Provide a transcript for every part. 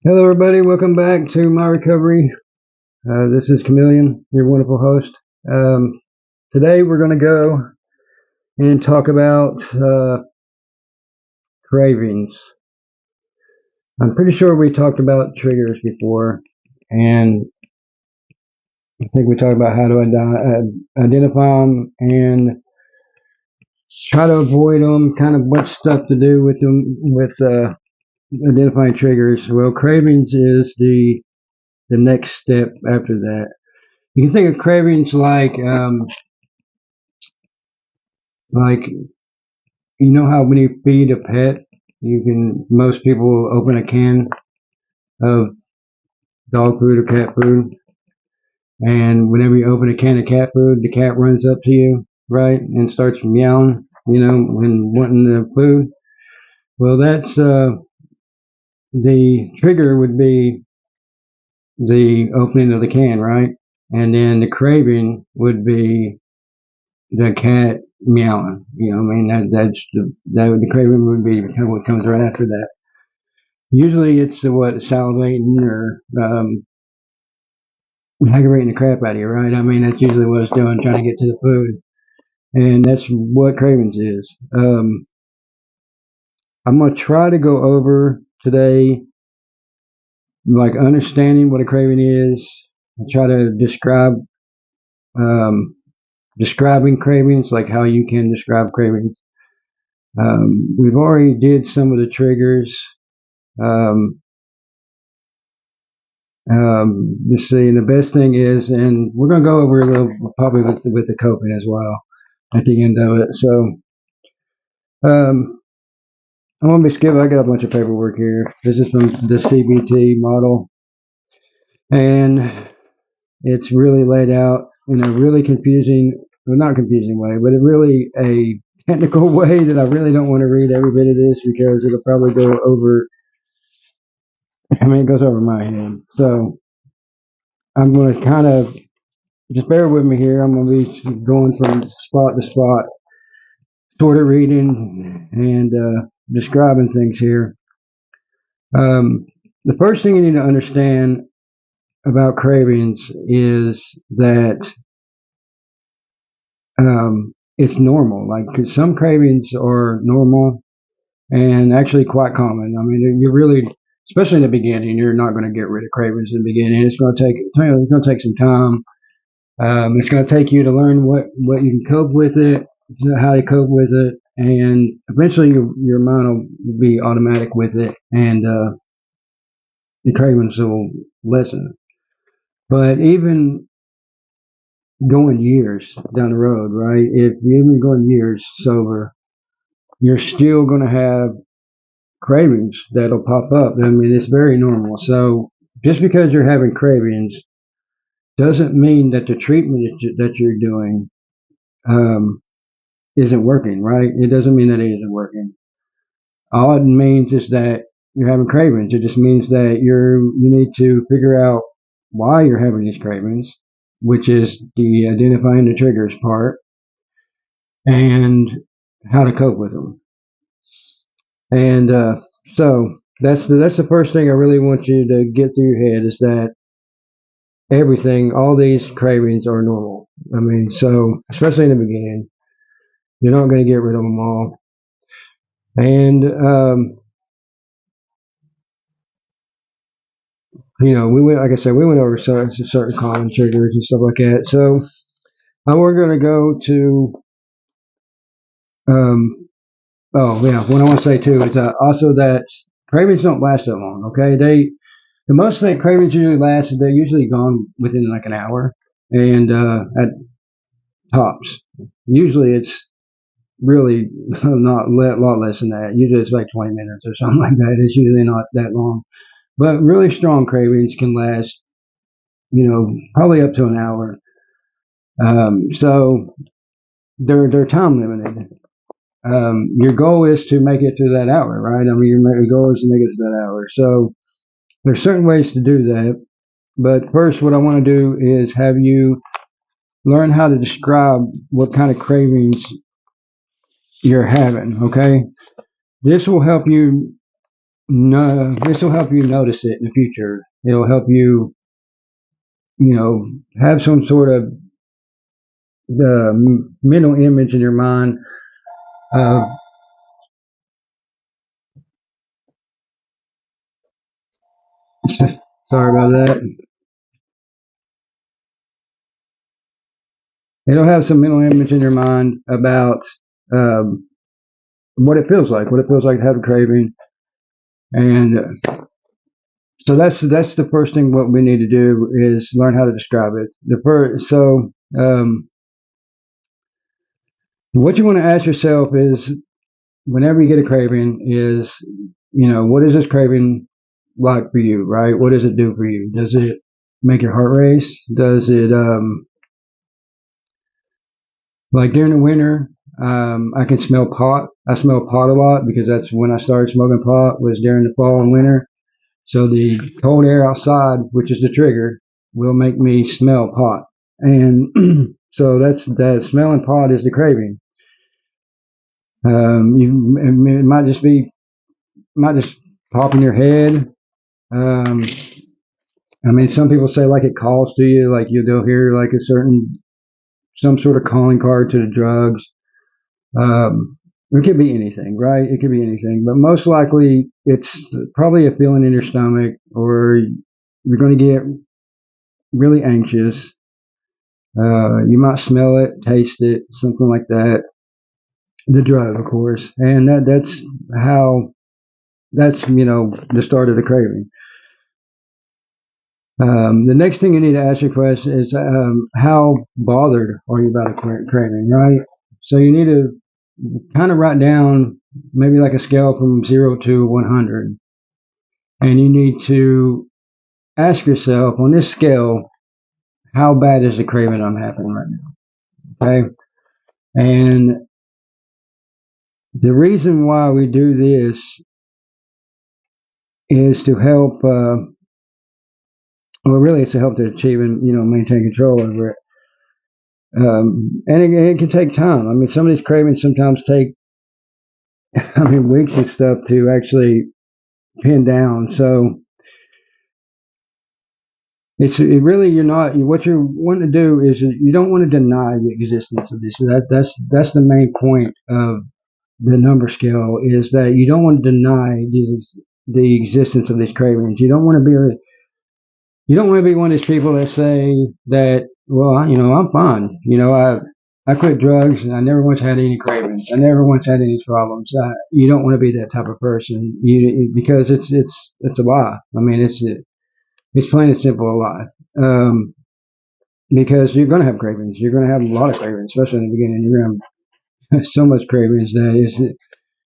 Hello, everybody. Welcome back to my recovery. This is Chameleon, your wonderful host. Um, Today, we're going to go and talk about cravings. I'm pretty sure we talked about triggers before, and I think we talked about how to identify them and try to avoid them, kind of what stuff to do with them, with identifying triggers. Well, cravings is the next step after that. You can think of cravings like you know how when you feed a pet, most people open a can of dog food or cat food, and whenever you open a can of cat food, the cat runs up to you, right, and starts meowing, and wanting the food. Well, that's the trigger would be the opening of the can, right, and then the craving would be the cat meowing. I mean the craving would be kind of what comes right after that. Usually it's salivating or aggravating the crap out of you, right? I mean, that's usually what it's doing, trying to get to the food. And that's what cravings is. I'm going to try to go over today, like understanding what a craving is. I try to um, describing cravings, like how you can describe cravings. We've already did some of the triggers. Um, let's see, and the best thing is, and we're going to go over a little probably with the coping as well at the end of it. So um, I'm going to be skipping. I got a bunch of paperwork here. This is from the CBT model, and it's really laid out in a really confusing, well, not confusing way, but a really a technical way that I really don't want to read every bit of this because it'll probably go over. I mean, it goes over my head. So I'm going to kind of just bear with me here. I'm going to be going from spot to spot, sort of reading and describing things here. Um, the first thing you need to understand about cravings is that it's normal. Like 'cause some cravings are normal and actually quite common. I mean, you really, especially in the beginning, you're not going to get rid of cravings in the beginning. It's going to take some time. It's going to take you to learn what you can cope with it, how to cope with it, and eventually your mind will be automatic with it, and the cravings will lessen. But even going years down the road, right? If you've been going years sober, you're still going to have cravings that'll pop up. I mean, it's very normal. So just because you're having cravings doesn't mean that the treatment that you're doing um, isn't working, right? It doesn't mean that it isn't working. All it means is that you're having cravings. It just means that you need to figure out why you're having these cravings, which is the identifying the triggers part, and how to cope with them. And so that's the first thing I really want you to get through your head is that all these cravings are normal. I mean, so especially in the beginning, you're not going to get rid of them all. And like I said, we went over certain common triggers and stuff like that. So now we're going to go to oh yeah, what I want to say too is also that cravings don't last that long. Okay, the most that cravings usually last, they're usually gone within like an hour, and at tops. Usually it's really not a lot less than that. Usually it's like 20 minutes or something like that. It's usually not that long. But really strong cravings can last, probably up to an hour. So they're time limited. Your goal is to make it to that hour, right? I mean, your goal is to make it to that hour. So there's certain ways to do that. But first, what I want to do is have you learn how to describe what kind of cravings you're having. Okay, this will help you No, this will help you notice it in the future. It'll help you, have some sort of the mental image in your mind of. Sorry about that. It'll have some mental image in your mind about um, what it feels like to have a craving, and so that's the first thing. What we need to do is learn how to describe it. The first, so what you want to ask yourself is, whenever you get a craving, is what is this craving like for you, right? What does it do for you? Does it make your heart race? Does it like during the winter? I can smell pot. I smell pot a lot because that's when I started smoking pot, was during the fall and winter. So the cold air outside, which is the trigger, will make me smell pot. And so that's that smelling pot is the craving. It might just pop in your head. Um, I mean, some people say like it calls to you, like they'll hear like some sort of calling card to the drugs. It could be anything, right? It could be anything, but most likely it's probably a feeling in your stomach, or you're going to get really anxious. You might smell it, taste it, something like that. The drug, of course, and that's the start of the craving. The next thing you need to ask your question is, how bothered are you about a craving, right? So you need to kind of write down maybe like a scale from 0 to 100, and you need to ask yourself on this scale, how bad is the craving I'm having right now? Okay, and the reason why we do this is to help. Well, really, it's to help to achieve and maintain control over it. And it can take time. I mean, some of these cravings sometimes take, I mean, weeks and stuff to actually pin down. So it really, you're not, what you're wanting to do is you don't want to deny the existence of this. That's the main point of the number scale, is that you don't want to deny the existence of these cravings. You don't want to be one of these people that say that, well, I'm fine. I quit drugs and I never once had any cravings. I never once had any problems. You don't want to be that type of person, because it's a lie. I mean, it's plain and simple a lie. Because you're going to have cravings. You're going to have a lot of cravings, especially in the beginning. You're going to have so much cravings that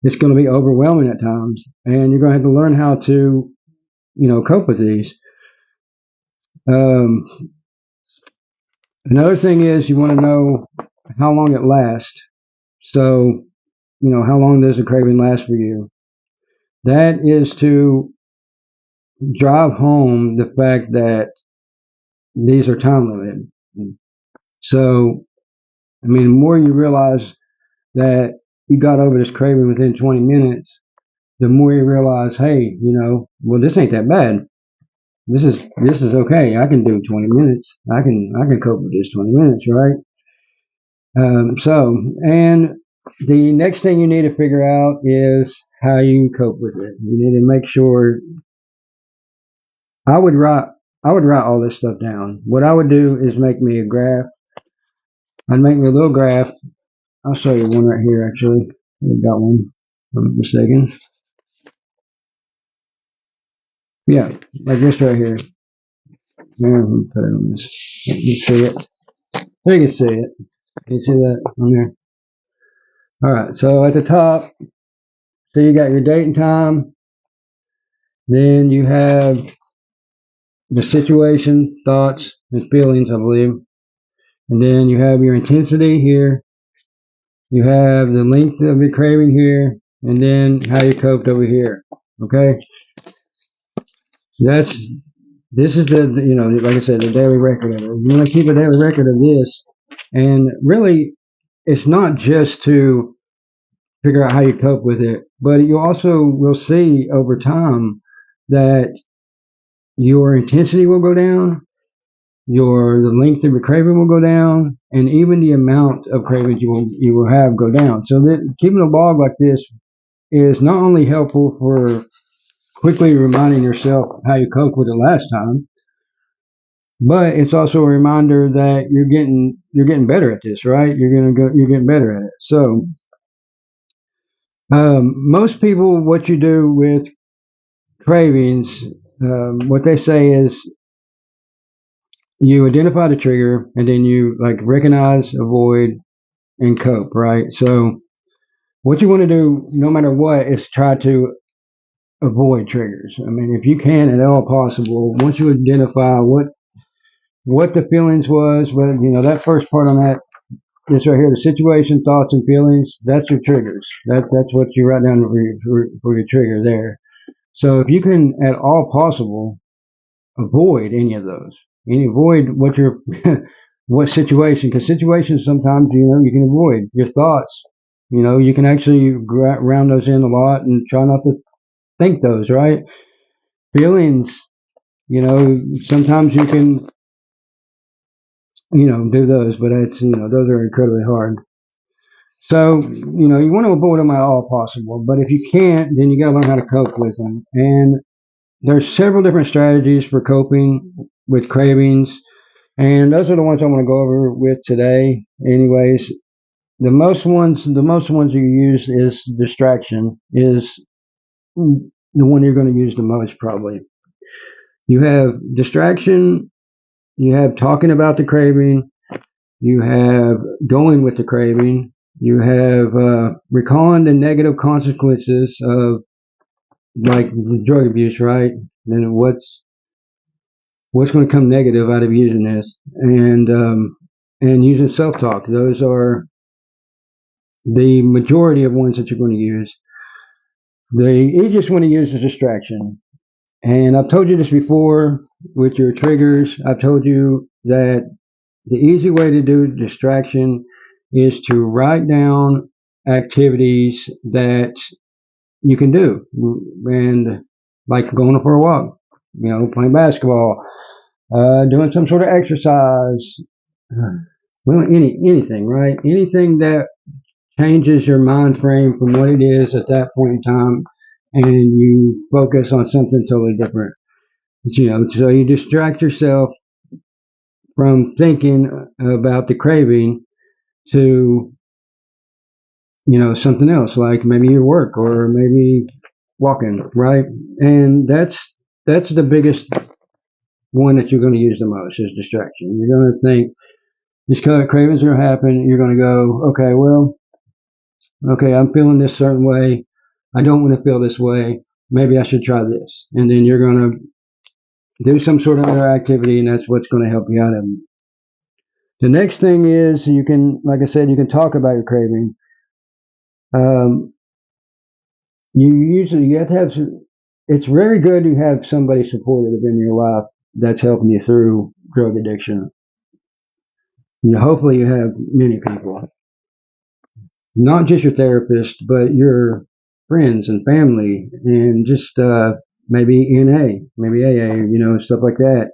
it's going to be overwhelming at times, and you're going to have to learn how to cope with these. Um, Another thing is, you want to know how long it lasts. So, how long does the craving last for you? That is to drive home the fact that these are time limited. So, I mean, the more you realize that you got over this craving within 20 minutes, the more you realize, hey, well, this ain't that bad. This is okay. I can do 20 minutes. I can cope with this 20 minutes, right? And the next thing you need to figure out is how you cope with it. You need to make sure. I would write. I would write all this stuff down. What I would do is make me a graph. I'd make me a little graph. I'll show you one right here. Actually, I've got one. If I'm not mistaken. Yeah, like this right here. Let me put it on this. You can see it. There you can see it. Can you see that on there? All right. So at the top, so you got your date and time. Then you have the situation, thoughts, and feelings, I believe. And then you have your intensity here. You have the length of your craving here, and then how you coped over here. Okay, that's this is like I said, the daily record of it. You want to keep a daily record of this, and really, it's not just to figure out how you cope with it. But you also will see over time that your intensity will go down, the length of your craving will go down, and even the amount of cravings you will have go down. So that keeping a log like this is not only helpful for quickly reminding yourself how you coped with it last time, but it's also a reminder that you're getting better at this, right? You're getting better at it. So most people, what you do with cravings, what they say is you identify the trigger and then you like recognize, avoid, and cope, right? So what you want to do, no matter what, is try to avoid triggers. I mean, if you can at all possible, once you identify what the feelings was, whether that first part on that, this right here, the situation, thoughts, and feelings, that's your triggers. That's what you write down for your trigger there. So if you can at all possible avoid any of those, and avoid what your what situation, because situations sometimes you can avoid your thoughts. You can actually round those in a lot and try not to think those, right? Feelings, sometimes you can do those, but it's those are incredibly hard. So you want to avoid them at all possible, but if you can't, then you got to learn how to cope with them. And there's several different strategies for coping with cravings, and those are the ones I want to go over with today. Anyways, the most ones you use is distraction is the one you're going to use the most probably. You have distraction, you have talking about the craving, you have going with the craving, you have recalling the negative consequences of like drug abuse, right? And what's going to come negative out of using this, and using self-talk. Those are the majority of ones that you're going to use. The easiest one to use is distraction. And I've told you this before with your triggers. I've told you that the easy way to do distraction is to write down activities that you can do, and like going for a walk, playing basketball, doing some sort of exercise, well, anything, right? Anything that changes your mind frame from what it is at that point in time, and you focus on something totally different. So you distract yourself from thinking about the craving to something else, like maybe your work or maybe walking, right? And that's the biggest one that you're going to use the most is distraction. You're going to think these cravings are happen. You're going to go, okay, well, okay, I'm feeling this certain way. I don't want to feel this way. Maybe I should try this. And then you're going to do some sort of other activity, and that's what's going to help you out of it. The next thing is you can, like I said, you can talk about your craving. Um, you have to have. It's very good to have somebody supportive in your life that's helping you through drug addiction. Hopefully, you have many people, not just your therapist, but your friends and family, and just maybe NA, maybe AA, stuff like that.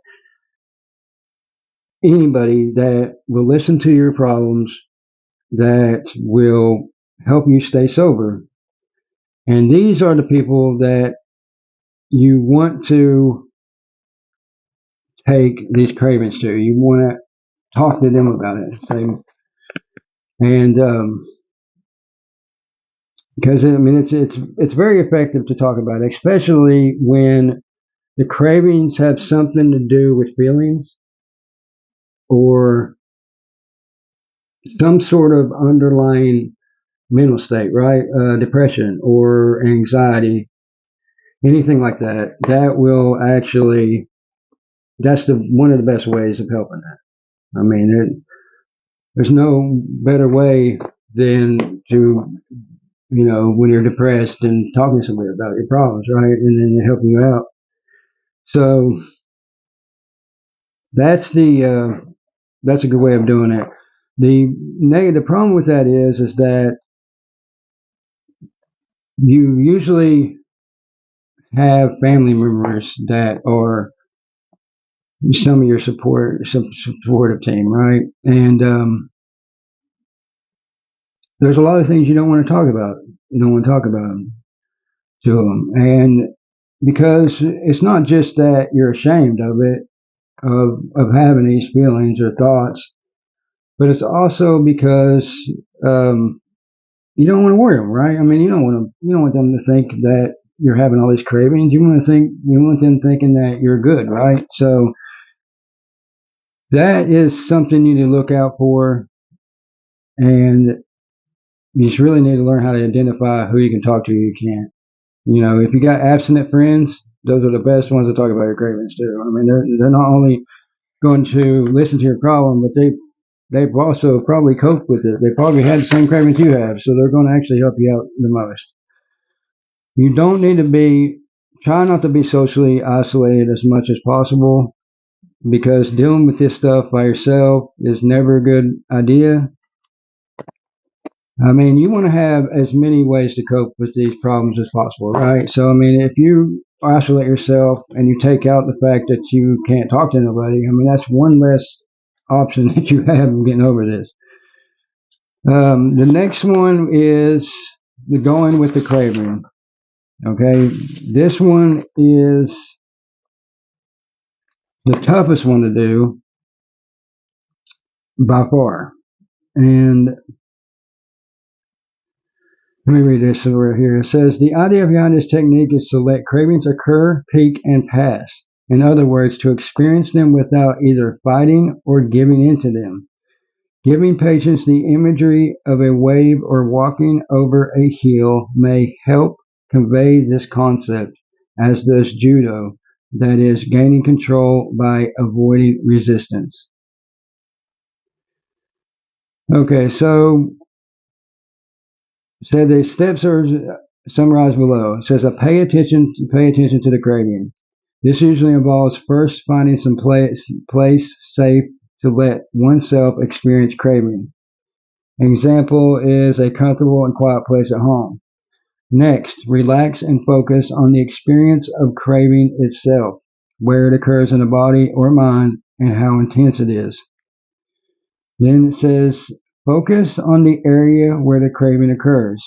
Anybody that will listen to your problems, that will help you stay sober. And these are the people that you want to take these cravings to. You want to talk to them about it. And because I mean it's very effective to talk about, especially when the cravings have something to do with feelings or some sort of underlying mental state, right? Depression or anxiety, anything like that. That will actually that's the one of the best ways of helping that. I mean, there's no better way than to when you're depressed and talking to somebody about your problems, right? And then helping you out. So that's that's a good way of doing it. The problem with that is that you usually have family members that are some of your supportive team, right? And there's a lot of things you don't want to talk about. You don't want to talk about them to them, and because it's not just that you're ashamed of it, of having these feelings or thoughts, but it's also because um, you don't want to worry them, right? I mean, you don't want them to think that you're having all these cravings. You want them thinking that you're good, right? So that is something you need to look out for, and you just really need to learn how to identify who you can talk to, who you can't. If you got abstinent friends, those are the best ones to talk about your cravings too. I mean, they're not only going to listen to your problem, but they've also probably coped with it. They probably had the same cravings you have, so they're going to actually help you out the most. You don't need to be try not to be socially isolated as much as possible because dealing with this stuff by yourself is never a good idea. I mean, you want to have as many ways to cope with these problems as possible, right? So, I mean, if you isolate yourself and you take out the fact that you can't talk to nobody, I mean, that's one less option that you have of getting over this. The next one is the going with the craving. Okay, this one is the toughest one to do by far. And let me read this over here. It says the idea behind this technique is to let cravings occur, peak, and pass. In other words, to experience them without either fighting or giving into them. Giving patients the imagery of a wave or walking over a hill may help convey this concept, as does judo, that is, gaining control by avoiding resistance. Okay, so the steps are summarized below. It says, pay attention to the craving. This usually involves first finding some place safe to let oneself experience craving. An example is a comfortable and quiet place at home. Next, relax and focus on the experience of craving itself, where it occurs in the body or mind, and how intense it is. Then it says, focus on the area where the craving occurs.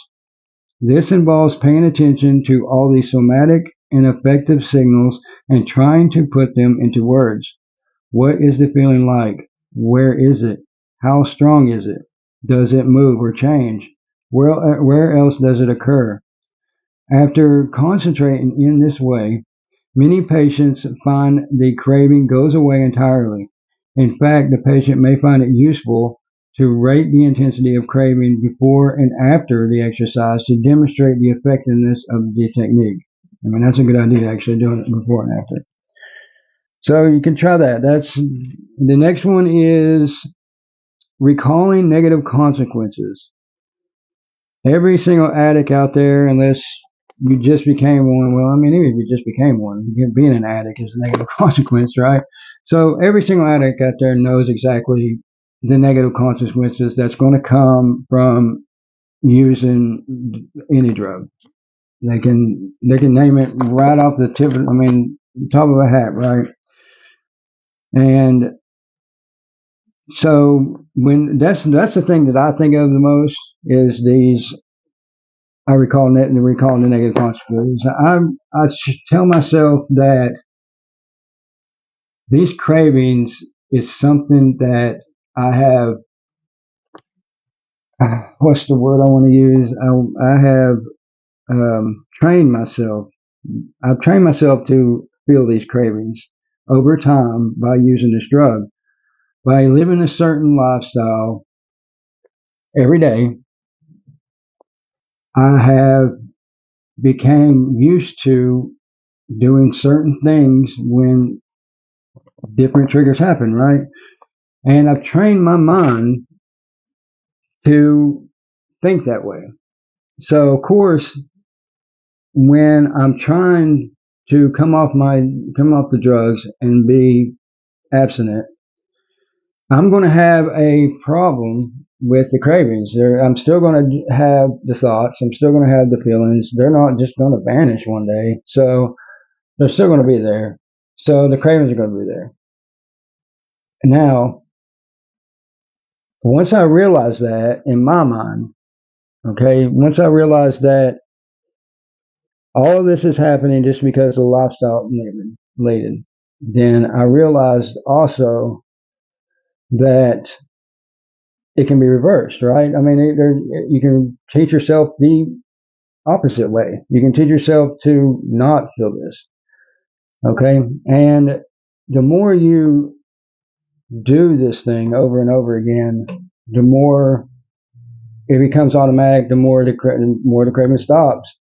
This involves paying attention to all the somatic and affective signals and trying to put them into words. What is the feeling like? Where is it? How strong is it? Does it move or change? Where else does it occur? After concentrating in this way, many patients find the craving goes away entirely. In fact, the patient may find it useful to rate the intensity of craving before and after the exercise to demonstrate the effectiveness of the technique. I mean, that's a good idea, actually, doing it before and after. So you can try that. That's the next one is recalling negative consequences. Every single addict out there, unless you just became one, well, I mean, even if you just became one, being an addict is a negative consequence, right? So every single addict out there knows exactly the negative consequences that's going to come from using any drug. They can name it right off the tip of, I mean, top of a hat, right? And so when that's the thing that I think of the most is these. I recall recalling the negative consequences. I should tell myself that these cravings is something that I have. What's the word I want to use? I have trained myself. I've trained myself to feel these cravings over time by using this drug. By living a certain lifestyle every day, I have became used to doing certain things when different triggers happen, right? And I've trained my mind to think that way. So, of course, when I'm trying to come off the drugs and be abstinent, I'm going to have a problem with the cravings. I'm still going to have the thoughts. I'm still going to have the feelings. They're not just going to vanish one day. So they're still going to be there. So the cravings are going to be there. Now, once I realized that in my mind, okay, once I realized that all of this is happening just because of the lifestyle I'm leading, then I realized also that it can be reversed, right? I mean, you can teach yourself the opposite way. You can teach yourself to not feel this, okay? And the more you do this thing over and over again, the more it becomes automatic, the more the craving stops.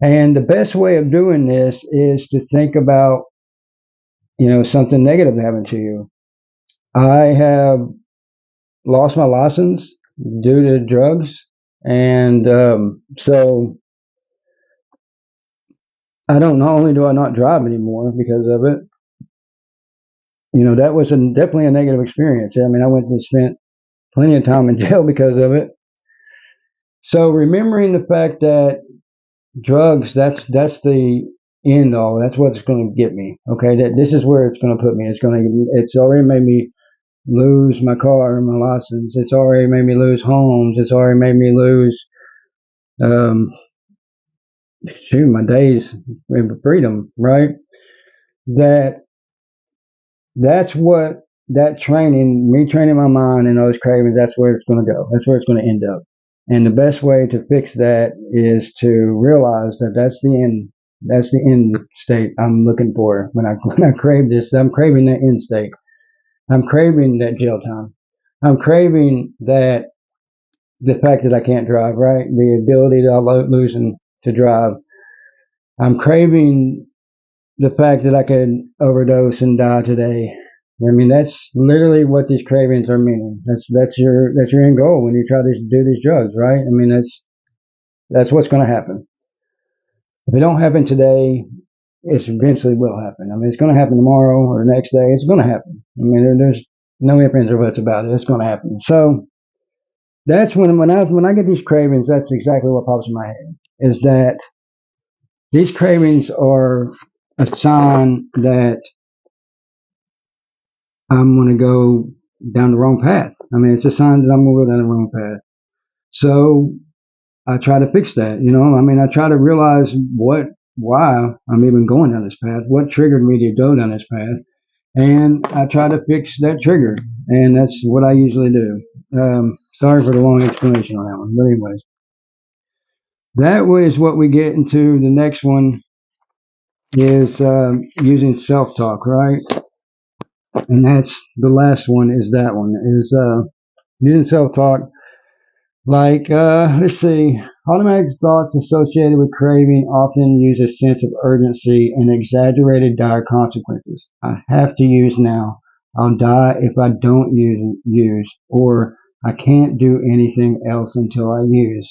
And the best way of doing this is to think about, something negative happened to you. I have lost my license due to drugs, and so I don't. Not only do I not drive anymore because of it, that was definitely a negative experience. I mean, I went and spent plenty of time in jail because of it. So remembering the fact that drugs, that's the end all. That's what's going to get me. Okay, that this is where it's going to put me. It's already made me lose my car, my license. It's already made me lose homes. It's already made me lose, um, my days in freedom. Right. That that's what that training, me training my mind and those cravings. That's where it's going to go. That's where it's going to end up. And the best way to fix that is to realize that that's the end. That's the end state I'm looking for when I when I crave this. I'm craving that end state. I'm craving that jail time. I'm craving that the fact that I can't drive. Right, the ability that I'm losing to drive. I'm craving the fact that I could overdose and die today. I mean, that's literally what these cravings are meaning. That's your end goal when you try to do these drugs, right? I mean, that's what's going to happen. If it don't happen today, it eventually will happen. I mean, it's going to happen tomorrow or the next day. It's going to happen. I mean, there's no ifs, ands, or buts about it. It's going to happen. So that's when I get these cravings. That's exactly what pops in my head. Is that these cravings are a sign that I'm going to go down the wrong path. I mean, it's a sign that I'm going to go down the wrong path. So I try to fix that. I mean, I try to realize why I'm even going down this path, what triggered me to go down this path, and I try to fix that trigger. And that's what I usually do. Sorry for the long explanation on that one, but anyways, that is what we get into. The next one is using self-talk, right? And that's the last one. Is that one is using self-talk. Like, let's see, automatic thoughts associated with craving often use a sense of urgency and exaggerated dire consequences. I have to use now. I'll die if I don't use, or I can't do anything else until I use.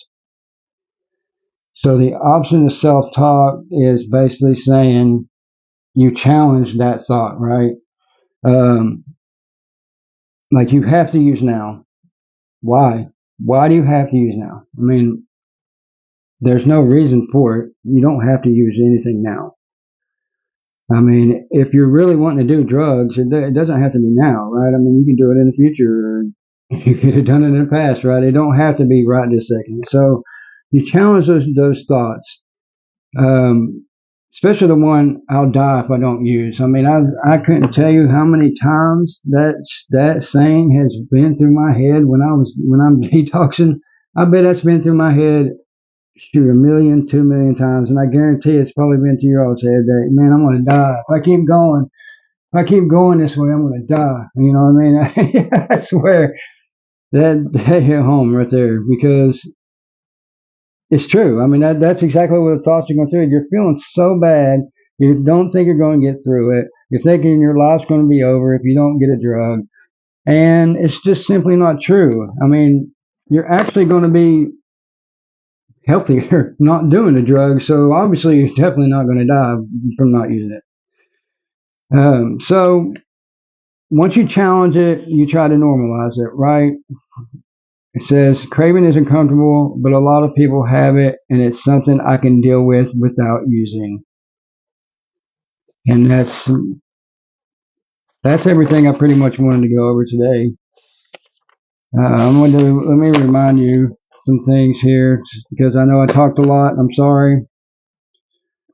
So the option of self-talk is basically saying you challenge that thought, right? Um, like you have to use now. Why? Why do you have to use now? I mean, there's no reason for it. You don't have to use anything now. I mean, if you're really wanting to do drugs, it doesn't have to be now, right? I mean, you can do it in the future, or you could have done it in the past, right? It don't have to be right this second. So you challenge those thoughts, especially the one "I'll die if I don't use." I mean, I couldn't tell you how many times that saying has been through my head when I'm detoxing. I bet that's been through my head, shoot, a million, 2 million times, and I guarantee it's probably been to your all's head that, man, I'm gonna die if I keep going this way, I'm gonna die. You know what I mean? I swear that hit home right there because it's true. I mean, that's exactly what the thoughts are going through. You're feeling so bad, you don't think you're going to get through it. You're thinking your life's going to be over if you don't get a drug, and it's just simply not true. I mean, you're actually going to be healthier not doing the drug. So obviously, you're definitely not going to die from not using it. So once you challenge it, you try to normalize it, right? It says craving is uncomfortable, but a lot of people have it, and it's something I can deal with without using. And that's everything I pretty much wanted to go over today. Let me remind you some things here, because I know I talked a lot. I'm sorry.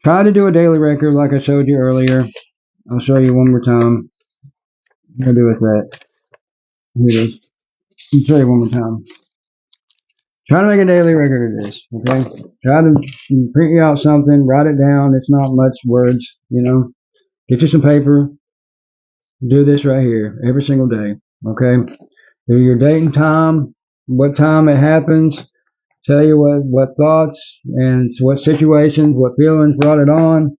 Try to do a daily record like I showed you earlier. I'll show you one more time. What do I do with that? Here it is. I'll show you one more time. Try to make a daily record of this, okay? Try to print you out something, write it down. It's not much words, you know. Get you some paper. Do this right here every single day, okay? Do your date and time, what time it happens, tell you what thoughts and what situations, what feelings brought it on.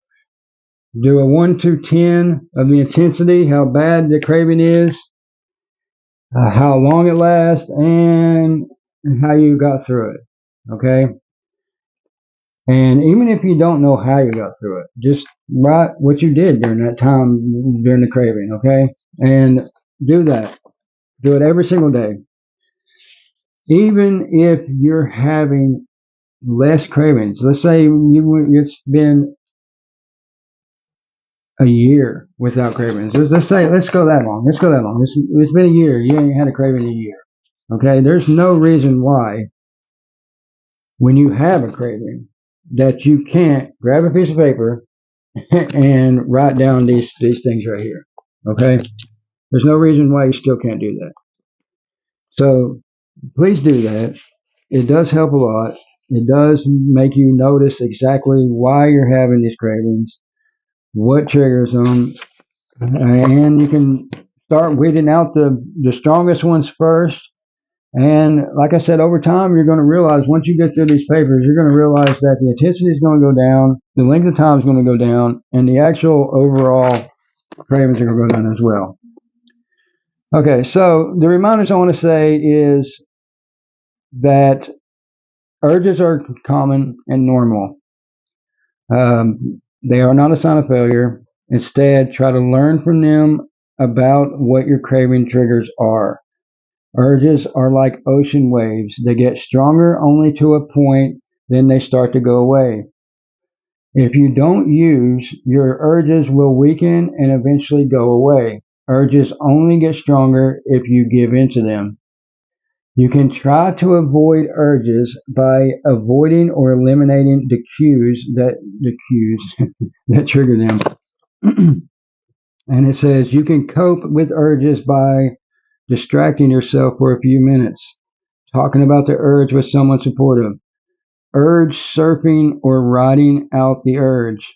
Do a 1 to 10 of the intensity, how bad the craving is, how long it lasts, and how you got through it, okay? And even if you don't know how you got through it, just write what you did during that time, during the craving, okay? And do that. Do it every single day. Even if you're having less cravings, let's say it's been a year without cravings. Let's go that long. Let's go that long. It's been a year. You ain't had a craving in a year. Okay? There's no reason why, when you have a craving, that you can't grab a piece of paper and write down these things right here. Okay? There's no reason why you still can't do that. So please do that. It does help a lot. It does make you notice exactly why you're having these cravings, what triggers them, and you can start weeding out the strongest ones first. And like I said, over time, you're going to realize, once you get through these papers, you're going to realize that the intensity is going to go down, the length of time is going to go down, and the actual overall cravings are going to go down as well. Okay, so the reminders I want to say is that urges are common and normal. They are not a sign of failure. Instead, try to learn from them about what your craving triggers are. Urges are like ocean waves. They get stronger only to a point, then they start to go away. If you don't use, your urges will weaken and eventually go away. Urges only get stronger if you give in to them. You can try to avoid urges by avoiding or eliminating the cues that trigger them. And it says you can cope with urges by distracting yourself for a few minutes, talking about the urge with someone supportive, urge surfing or writing out the urge,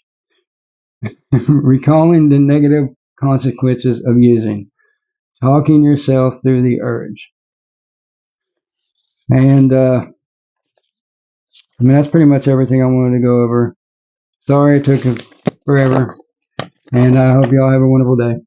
recalling the negative consequences of using, talking yourself through the urge. And that's pretty much everything I wanted to go over. Sorry it took forever, and I hope you all have a wonderful day.